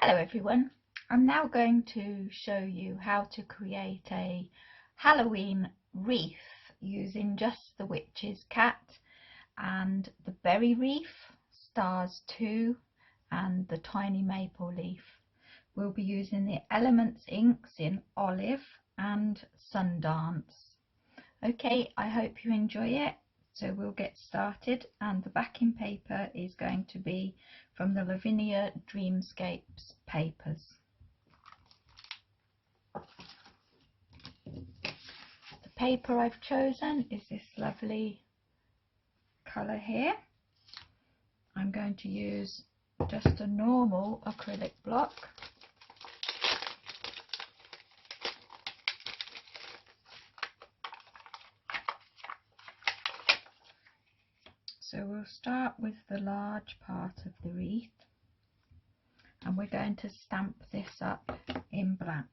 Hello everyone, I'm now going to show you how to create a Halloween wreath using just the witch's cat and the berry wreath, stars 2 and the tiny maple leaf. We'll be using the Elements inks in Olive and Sundance. Okay, I hope you enjoy it. So we'll get started, and the backing paper is going to be from the Lavinia Dreamscapes papers. The paper I've chosen is this lovely colour here. I'm going to use just a normal acrylic block. So we'll start with the large part of the wreath, and we're going to stamp this up in black.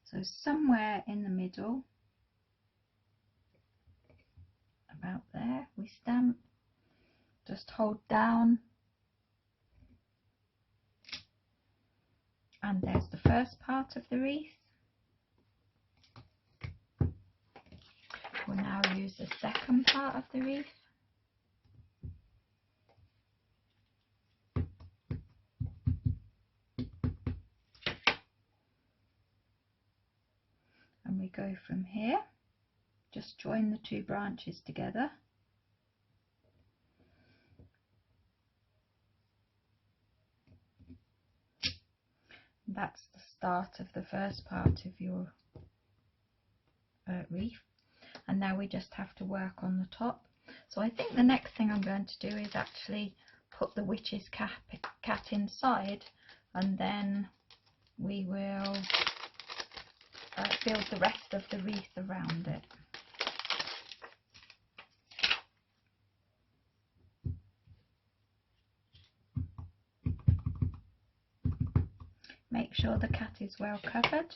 So somewhere in the middle, about there, we stamp. Just hold down, and there's the first part of the wreath. We'll now use the second part of the wreath. And we go from here, just join the two branches together. That's the start of the first part of your wreath, and now we just have to work on the top. So I think the next thing I'm going to do is actually put the witch's cat inside, and then we will build the rest of the wreath around it. Make sure the cat is well covered,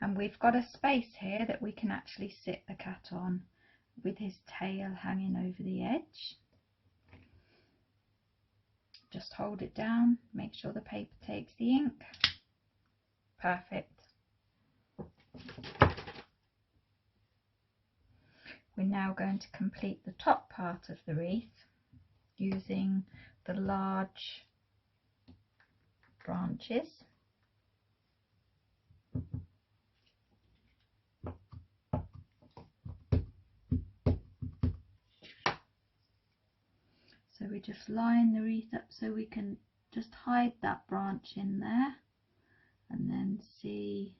and we've got a space here that we can actually sit the cat on with his tail hanging over the edge. Just hold it down, make sure the paper takes the ink. Perfect. We're now going to complete the top part of the wreath using the large branches. So we just line the wreath up so we can just hide that branch in there, and then see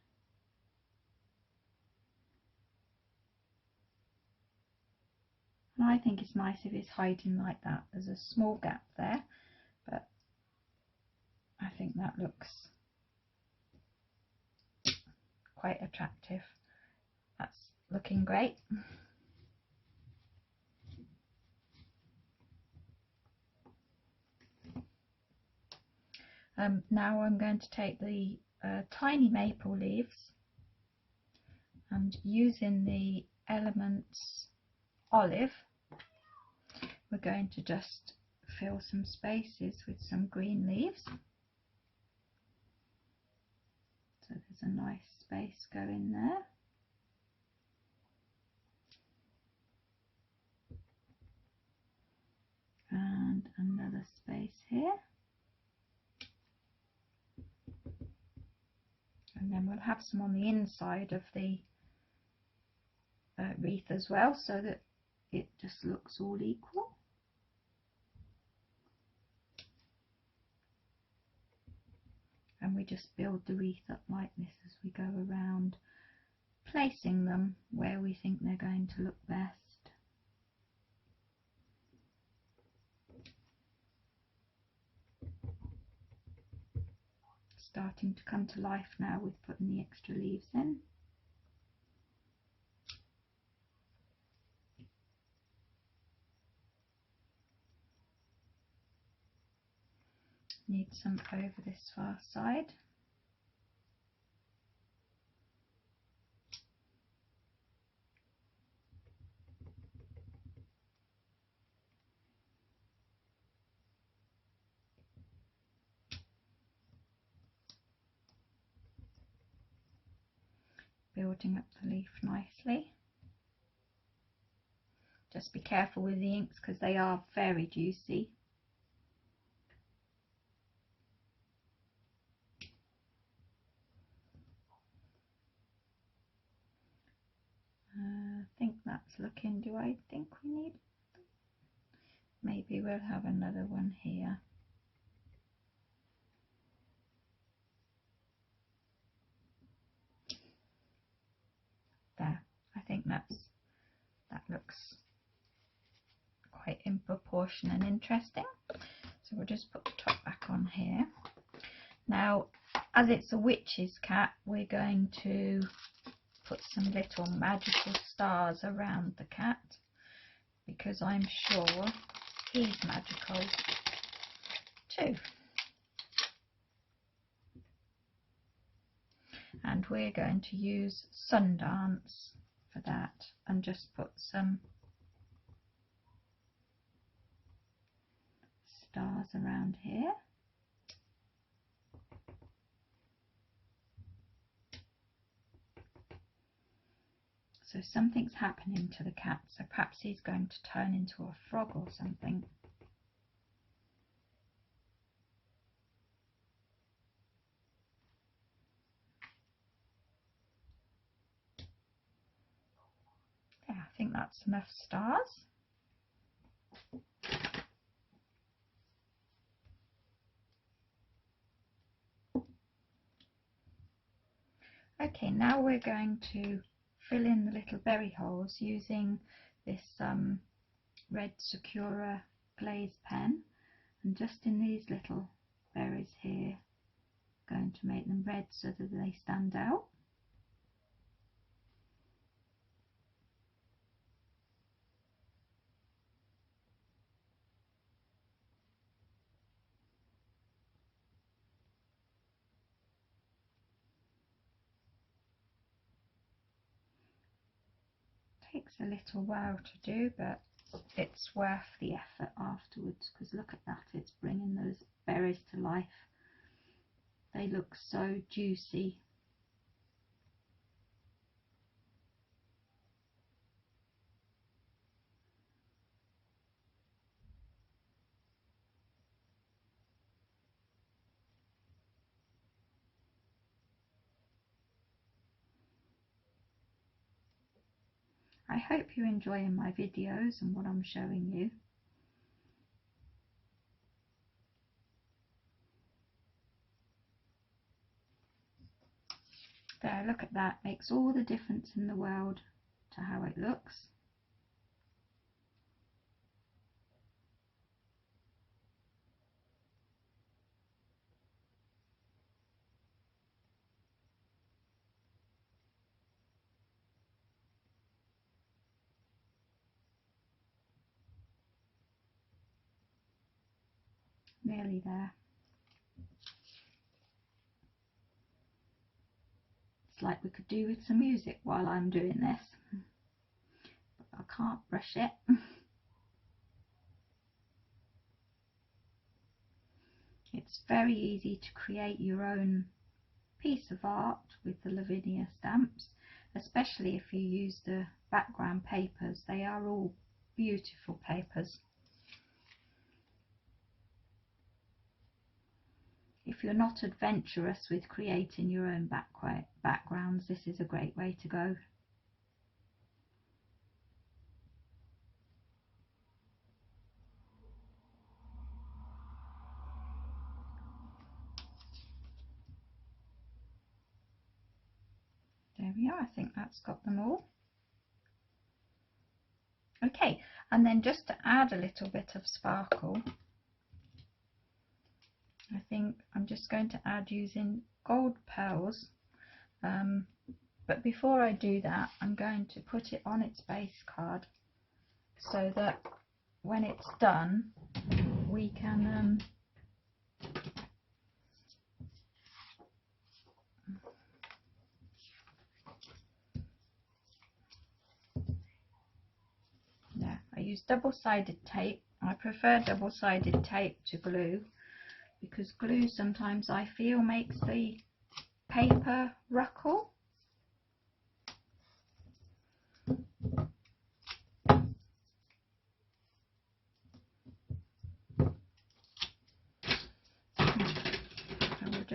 and I think it's nice if it's hiding like that. There's a small gap there, but I think that looks quite attractive. That's looking great. Now I'm going to take the tiny maple leaves, and using the Elements Olive, we're going to just fill some spaces with some green leaves. So there's a nice space going there. And another space here. And then we'll have some on the inside of the wreath as well, so that it just looks all equal. And we just build the wreath up like this as we go around, placing them where we think they're going to look best. Starting to come to life now with putting the extra leaves in. Need some over this far side. building up the leaf nicely. Just be careful with the inks because they are very juicy. I think that's looking, do I think we need, maybe we'll have another one here. There, I think that looks quite in proportion and interesting. So we'll just put the top back on here. Now, as it's a witch's cat, we're going to put some little magical stars around the cat, because I'm sure he's magical too. And we're going to use Sundance for that, and just put some stars around here. So something's happening to the cat, so perhaps he's going to turn into a frog or something. Yeah, I think that's enough stars. Okay, now we're going to fill in the little berry holes using this red Sakura glaze pen, and just in these little berries here, going to make them red so that they stand out. Takes a little while to do, but it's worth the effort afterwards, because look at that, it's bringing those berries to life. They look so juicy. I hope you're enjoying my videos and what I'm showing you. There, look at that, makes all the difference in the world to how it looks. Nearly there. It's like we could do with some music while I'm doing this, but I can't brush it. It's very easy to create your own piece of art with the Lavinia stamps, especially if you use the background papers. They are all beautiful papers. If you're not adventurous with creating your own backgrounds, this is a great way to go. There we are, I think that's got them all. Okay, and then just to add a little bit of sparkle, I think I'm just going to add using gold pearls, but before I do that, I'm going to put it on its base card so that when it's done we can yeah, I use double-sided tape. I prefer double-sided tape to glue, because glue sometimes I feel makes the paper ruckle.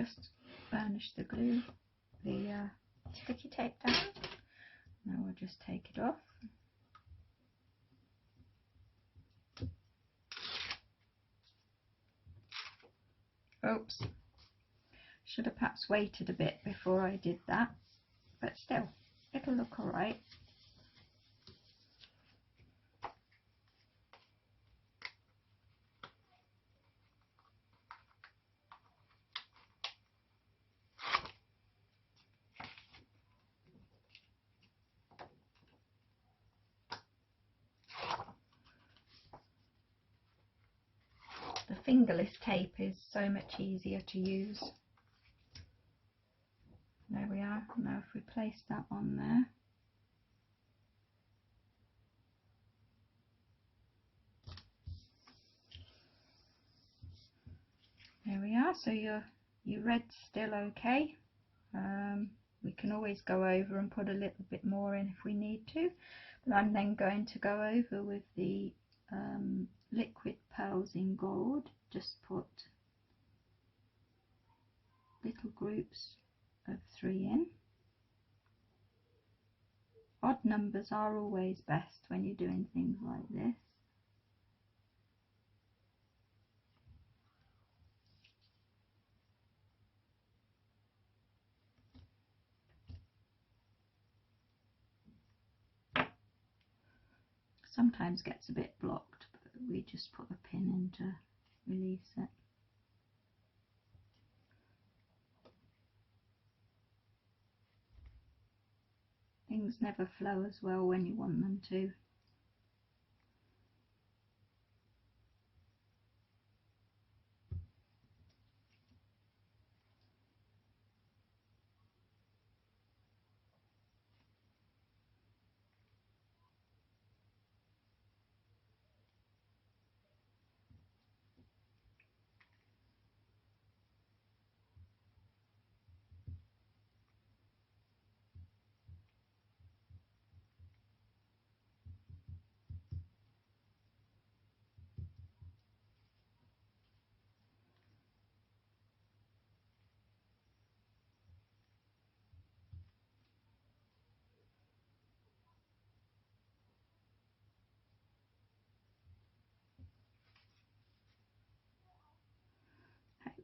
just burnish the glue, the sticky tape down. Now we'll just take it off. Oops, should have perhaps waited a bit before I did that, but still, it'll look alright. The fingerless tape is so much easier to use. There we are. Now if we place that on there. There we are. So your red's still okay. We can always go over and put a little bit more in if we need to. But I'm then going to go over with the liquid pearls in gold. Just put little groups of 3 in. Odd numbers are always best when you're doing things like this. Sometimes gets a bit blocked, but we just put a pin in to release it. Things never flow as well when you want them to.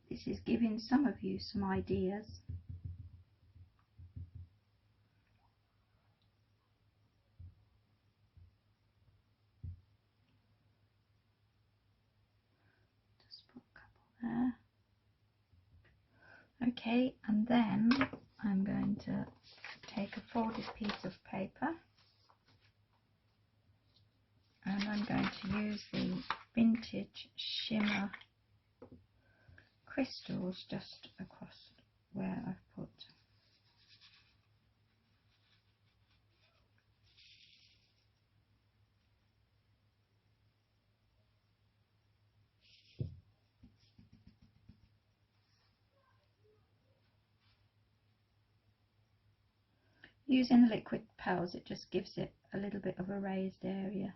This is giving some of you some ideas. Just put a couple there. Okay, and then I'm going to take a folded piece of paper and I'm going to use the vintage shimmer crystals just across where I've put. Using the liquid pearls, it just gives it a little bit of a raised area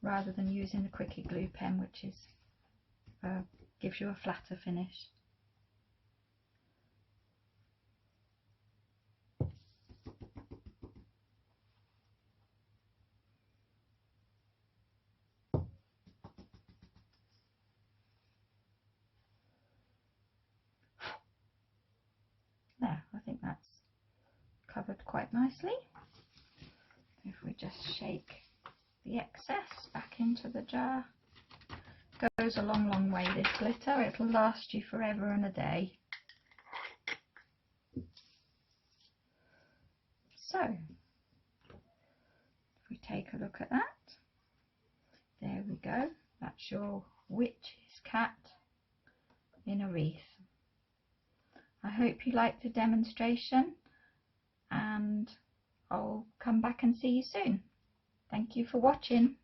rather than using the Cricut glue pen, which is gives you a flatter finish. There, I think that's covered quite nicely. If we just shake the excess back into the jar. Goes a long way, this glitter. It'll last you forever and a day. So, if we take a look at that, there we go. That's your witch's cat in a wreath. I hope you liked the demonstration and I'll come back and see you soon. Thank you for watching.